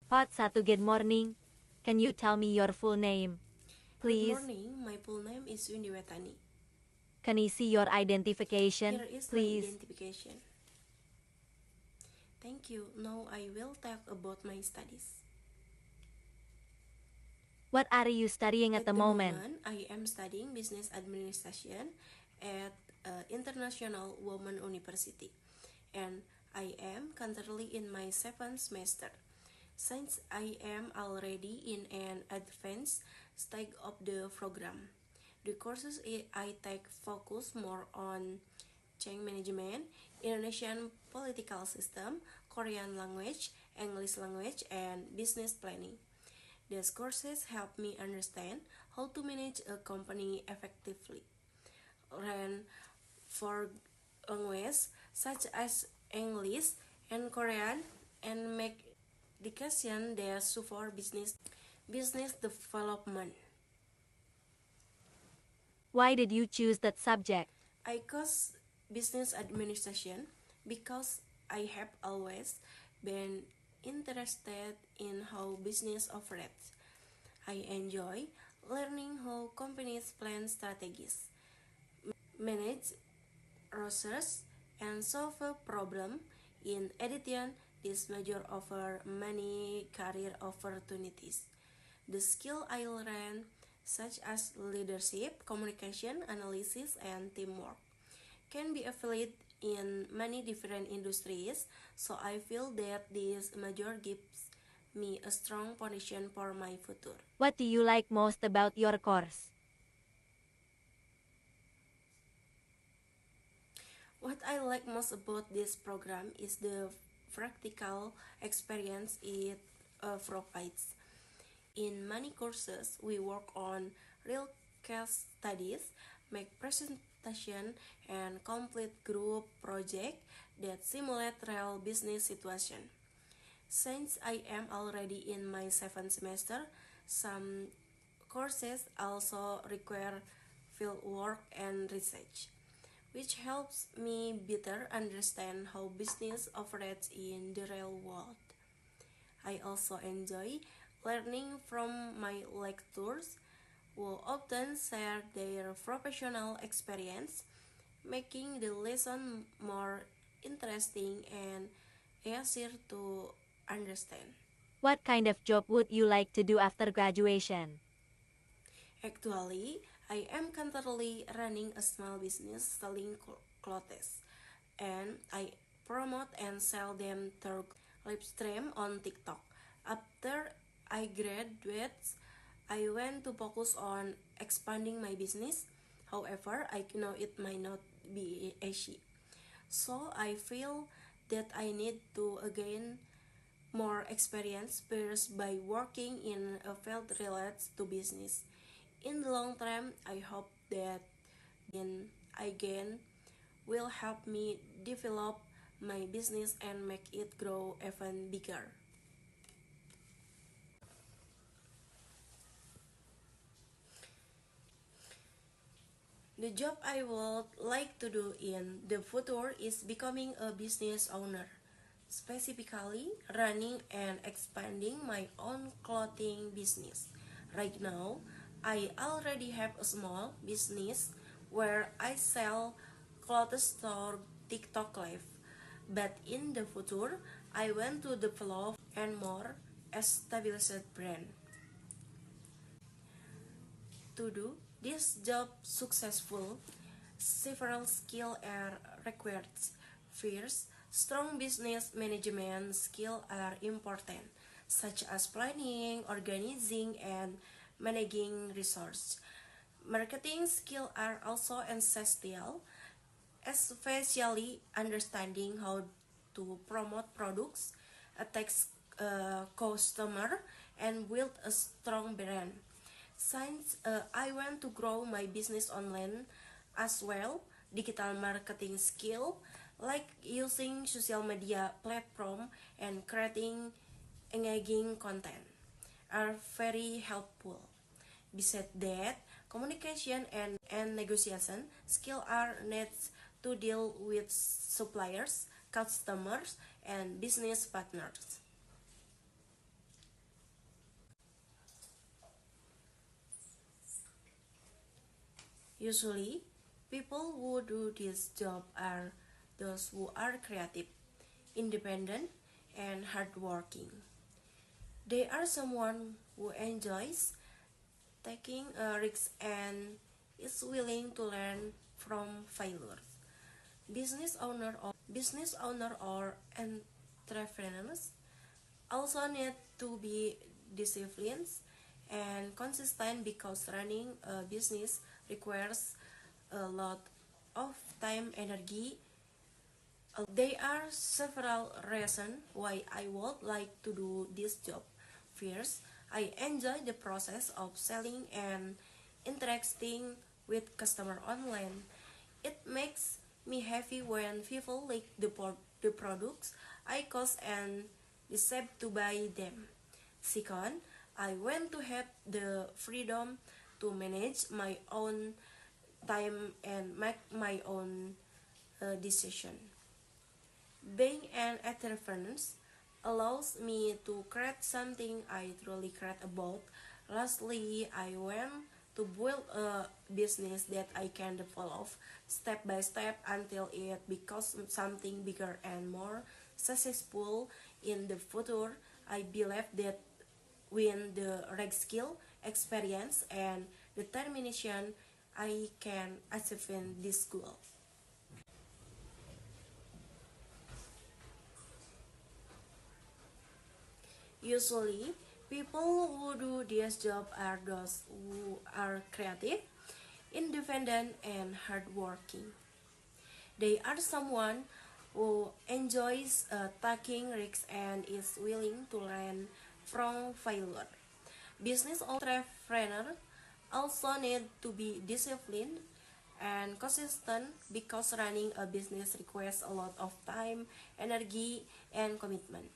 Part 1. Good morning. Can you tell me your full name, Good please? morning, my full name is Windy Wetani. Can I see your identification, Here is my please? identification. Thank you. Now I will talk about my studies. What are you studying at the moment? I am studying business administration at International Women University, and I am currently in my 7th semester. Since I am already in an advanced stage of the program, the courses I take focus more on change management, Indonesian political system, Korean language, English language, and business planning. These courses help me understand how to manage a company effectively, learn for languages such as English and Korean, and make decisions that support business development. Why did you choose that subject? I chose business administration because I have always been interested in how business operates. I enjoy learning how companies plan strategies, manage research, and solve a problem. In addition, this major offers many career opportunities. The skill I learned, such as leadership, communication, analysis, and teamwork, can be applied in many different industries, so I feel that this major gives me a strong foundation for my future. What do you like most about your course? What I like most about this program is the practical experience it provides. In many courses, we work on real case studies, make presentation, and complete group project that simulate real business situation. Since I am already in my 7th semester, some courses also require field work and research, which helps me better understand how business operates in the real world. I also enjoy learning from my lecturers who often share their professional experience, making the lesson more interesting and easier to understand. What kind of job would you like to do after graduation? Actually, I am currently running a small business selling clothes, and I promote and sell them through live stream on TikTok. After I graduate, I want to focus on expanding my business. However, I know it might not be easy. So I feel that I need to gain more experience first by working in a field related to business. In the long term, I hope that I gain will help me develop my business and make it grow even bigger. The job I would like to do in the future is becoming a business owner, specifically running and expanding my own clothing business. Right now, I already have a small business where I sell clothes through TikTok Live, but in the future, I want to develop and more established brand. To do this job successful, several skills are required. First, strong business management skills are important, such as planning, organizing, and managing resources. Marketing skills are also essential, especially understanding how to promote products, attack customer, and build a strong brand. Since I want to grow my business online as well, digital marketing skill like using social media platform and creating engaging content are very helpful. Besides that, communication and negotiation skill are needs to deal with suppliers, customers, and business partners. Usually, people who do this job are those who are creative, independent, and hardworking. They are someone who enjoys taking risks and is willing to learn from failures. Business owner or entrepreneurs also need to be disciplined and consistent because running a business requires a lot of time energy. There are several reasons why I would like to do this job. First, I enjoy the process of selling and interacting with customer online. It makes me happy when people like the products I cost and decide to buy them. Second, I want to have the freedom to manage my own time and make my own decision. Being an entrepreneur allows me to create something I truly care about. Lastly, I want to build a business that I can develop step by step until it becomes something bigger and more successful in the future. I believe that with the right skill, experience, and determination, I can achieve this goal. Usually, people who do this job are those who are creative, independent, and hardworking. They are someone who enjoys taking risks and is willing to learn from failure. Business entrepreneur also need to be disciplined and consistent because running a business requires a lot of time, energy, and commitment.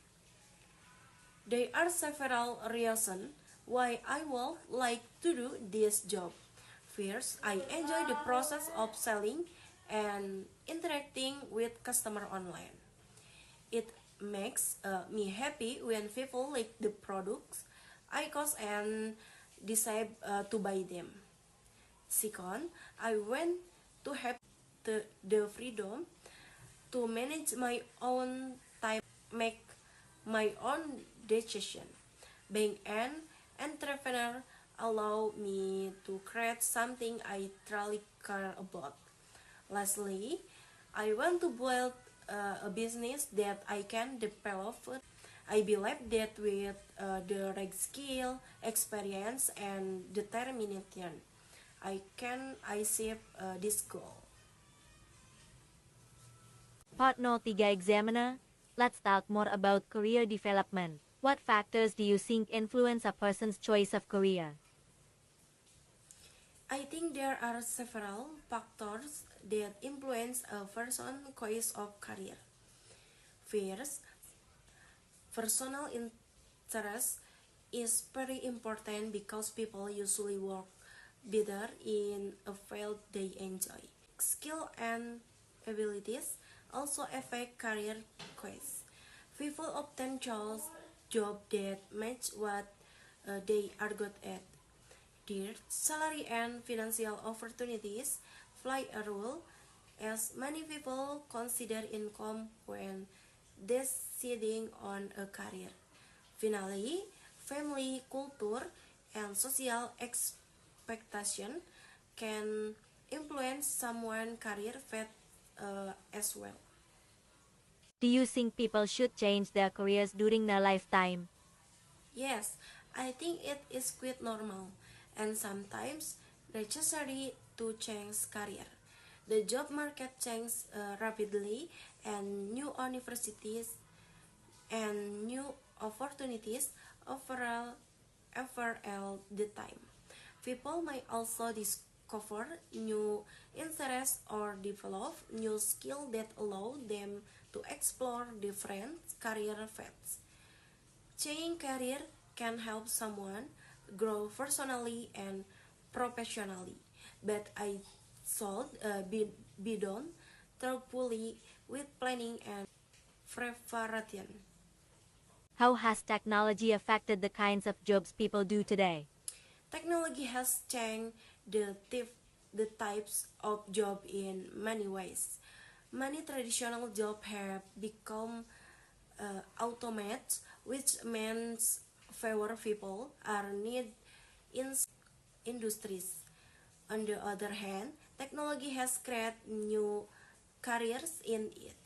There are several reasons why I would like to do this job. First, I enjoy the process of selling and interacting with customer online. It makes me happy when people like the products I cost and decide to buy them. Second, I want to have the freedom to manage my own time and make my own decision. Being an entrepreneur allow me to create something I truly care about. Lastly, I want to build a business that I can develop. I believe that with the right skill, experience, and determination, I can achieve this goal. Part 03 Examiner. Let's talk more about career development. What factors do you think influence a person's choice of career? I think there are several factors that influence a person's choice of career. First, personal interest is very important because people usually work better in a field they enjoy. Skill and abilities also affect career choice. People often choose jobs that match what they are good at. Their salary and financial opportunities play a role as many people consider income when deciding on a career. Finally, family, culture, and social expectation can influence someone's career path as well. Do you think people should change their careers during their lifetime? Yes, I think it is quite normal and sometimes necessary to change career. The job market changes rapidly and new universities and new opportunities offer all the time. People may also discover new interests or develop new skills that allow them to explore different career paths. Changing career can help someone grow personally and professionally, but I should be done thoroughly with planning and preparation. How has technology affected the kinds of jobs people do today? Technology has changed the the types of job in many ways. Many traditional jobs have become automated, which means fewer people are needed in industries. On the other hand, technology has created new careers in it.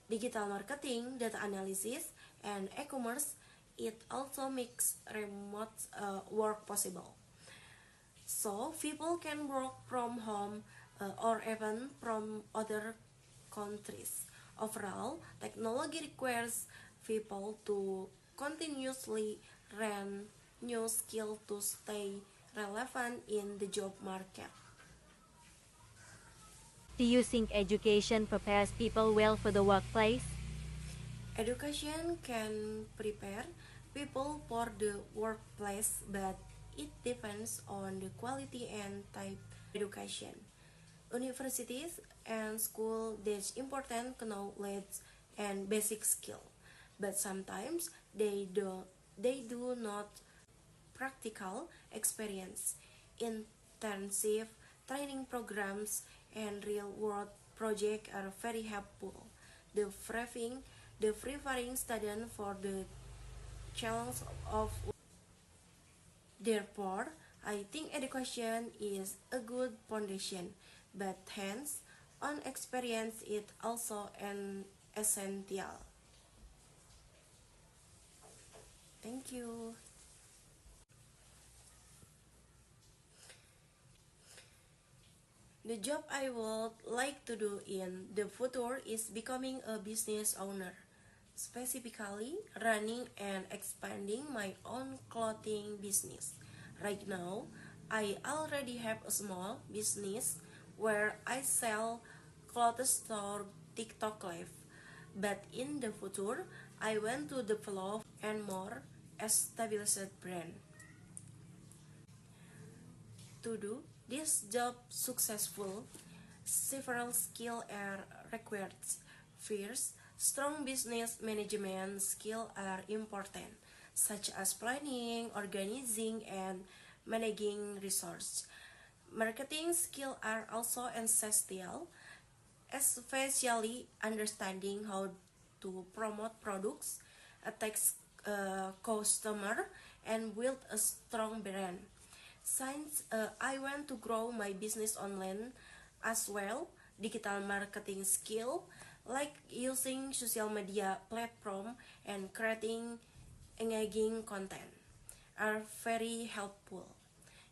Digital marketing, data analysis, and e-commerce, it also makes remote work possible. So people can work from home or even from other countries. Overall, technology requires people to continuously learn new skills to stay relevant in the job market. Do you think education prepares people well for the workplace? Education can prepare people for the workplace, but it depends on the quality and type of education. Universities and schools teach important knowledge and basic skill, but sometimes they do not practical experience. Intensive training programs and real-world projects are very helpful. The preparing the preparing student for the challenge of therefore, I think education is a good foundation, but hands-on experience is also an essential. Thank you. The job I would like to do in the future is becoming a business owner, specifically running and expanding my own clothing business. Right now, I already have a small business where I sell clothes through TikTok Live, but in the future, I want to develop and more established brand. To do this job successful, several skills are required. First, strong business management skills are important, such as planning, organizing, and managing resources. Marketing skills are also essential, especially understanding how to promote products, attract customer, and build a strong brand. Since I want to grow my business online as well, digital marketing skill like using social media platform and creating engaging content are very helpful.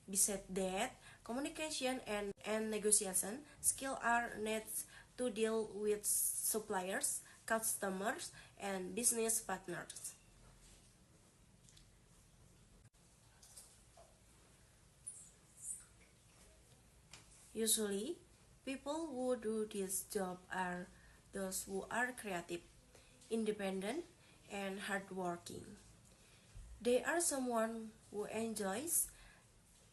Besides that, communication and negotiation skill are needs to deal with suppliers, customers, and business partners. Usually, people who do this job are those who are creative, independent, and hardworking. They are someone who enjoys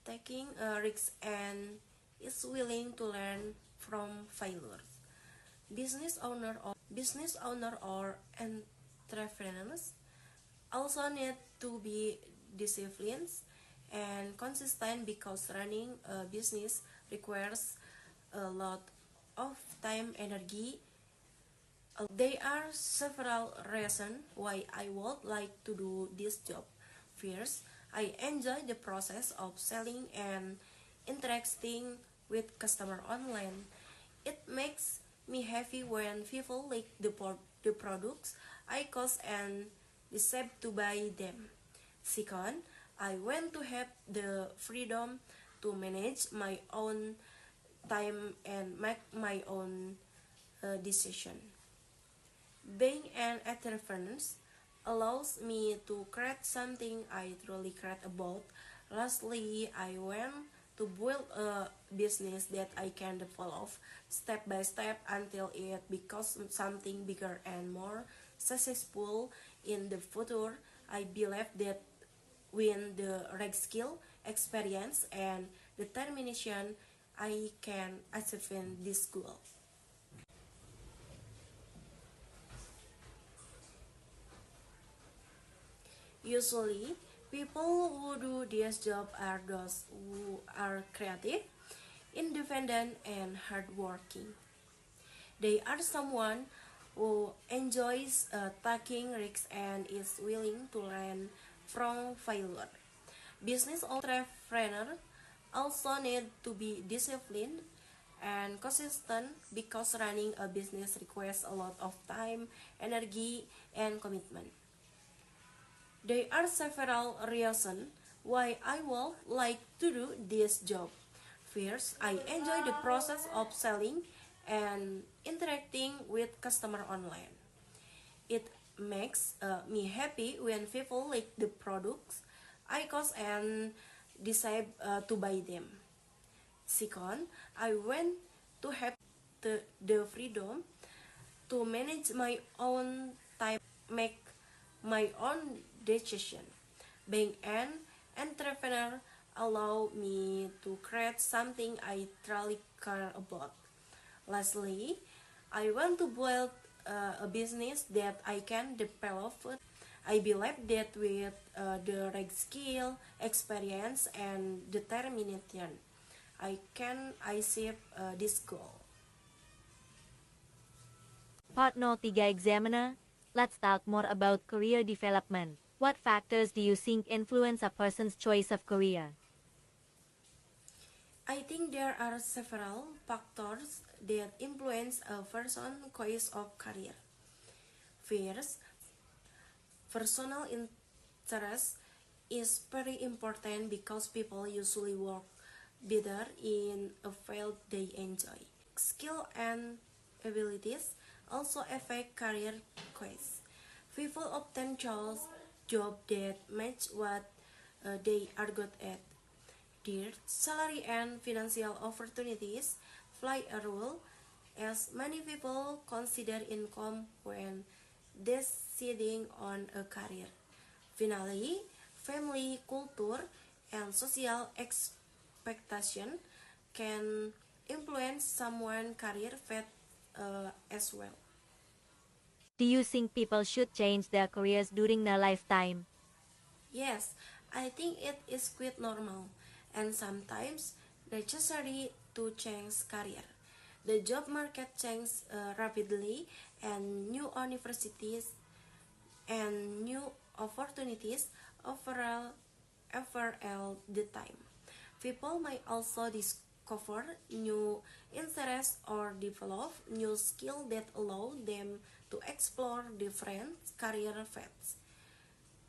taking a risk and is willing to learn from failures. Business owner or entrepreneurs also need to be disciplined and consistent because running a business requires a lot of time energy. There are several reasons why I would like to do this job. First, I enjoy the process of selling and interacting with customer online. It makes me happy when people like the products I cost and decide to buy them. Second, I want to have the freedom to manage my own time and make my own decision. Being an entrepreneur allows me to create something I truly care about. Lastly, I want to build a business that I can develop step by step until it becomes something bigger and more successful in the future. I believe that with the right skill, experience, and determination, I can achieve this goal. Usually, people who do this job are those who are creative, independent, and hardworking. They are someone who enjoys taking risks and is willing to learn from failure. Business entrepreneurs also need to be disciplined and consistent because running a business requires a lot of time, energy, and commitment. There are several reasons why I would like to do this job. First, I enjoy the process of selling and interacting with customer online. It makes me happy when people like the products I cost and decide to buy them. Second, I want to have the freedom to manage my own time, make my own decision. Being an entrepreneur allow me to create something I truly care about. Lastly, I want to build a business that I can develop. I believe that with the right skill, experience, and determination, I can achieve this goal. Part no 3 Examiner, let's talk more about career development. What factors do you think influence a person's choice of career? I think there are several factors that influence a person's choice of career. First, personal interest is very important because people usually work better in a field they enjoy. Skill and abilities also affect career choice. People often choose jobs that match what they are good at. Their salary and financial opportunities play a role as many people consider income when deciding on a career. Finally, family culture and social expectation can influence someone's career path as well. Do you think people should change their careers during their lifetime? Yes, I think it is quite normal and sometimes necessary to change career. The job market changes rapidly and new universities and new opportunities offer all the time. People might also discover new interests or develop new skills that allow them to explore different career paths.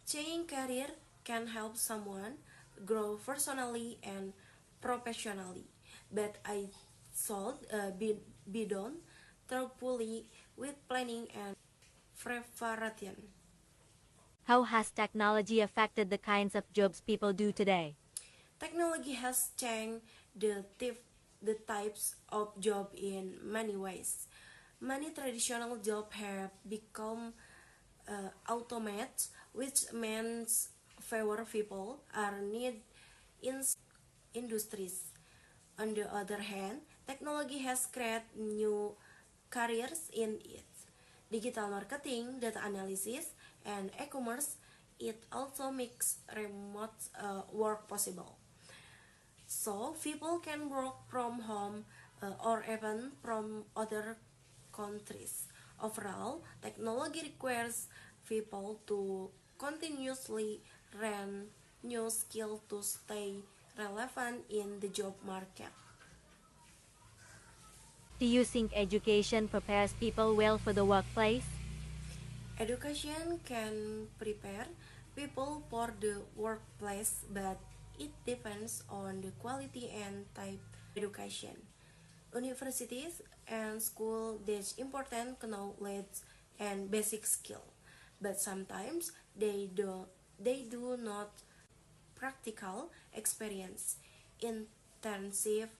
Changing career can help someone grow personally and professionally, but I should be done thoroughly with planning and preparation. How has technology affected the kinds of jobs people do today? Technology has changed the types of job in many ways. Many traditional jobs have become automated, which means fewer people are needed in industries. On the other hand, technology has created new careers in it. Digital marketing, data analysis, and e-commerce, it also makes remote work possible. So people can work from home or even from other countries. Overall, technology requires people to continuously learn new skills to stay relevant in the job market. Do you think education prepares people well for the workplace? Education can prepare people for the workplace, but it depends on the quality and type of education. Universities and schools teach important knowledge and basic skill, but sometimes they do not practical experience, intensive